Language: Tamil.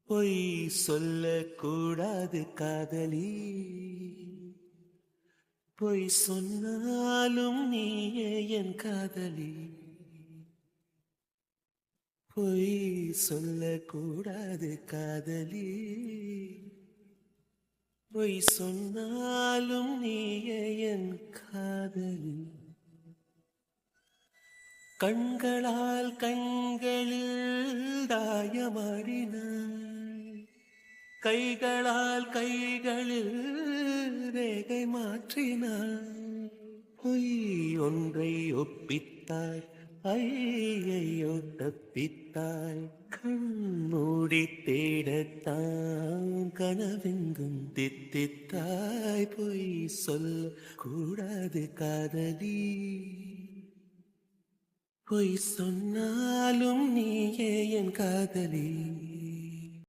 பொய் சொல்லக்கூடாது காதலி, பொய் சொன்னாலும் நீயே என் காதலி. பொய் சொல்லக்கூடாது காதலி, பொய் சொன்னாலும் நீயே என் காதலி. கண்களால் கண்களில் தாயமாடினாள், கைகளால் கைகளில் ரேகை மாற்றினாள். பொய் ஒன்றை ஒப்பித்தாய், ஐயையோ தப்பித்தாய். கண்மூடி தேடத்தான் கனவெங்கும் தித்தித்தாய். பொய் சொல்ல கூடாது காதலி, பொய் சொன்னாலும் நீயே என் காதலி.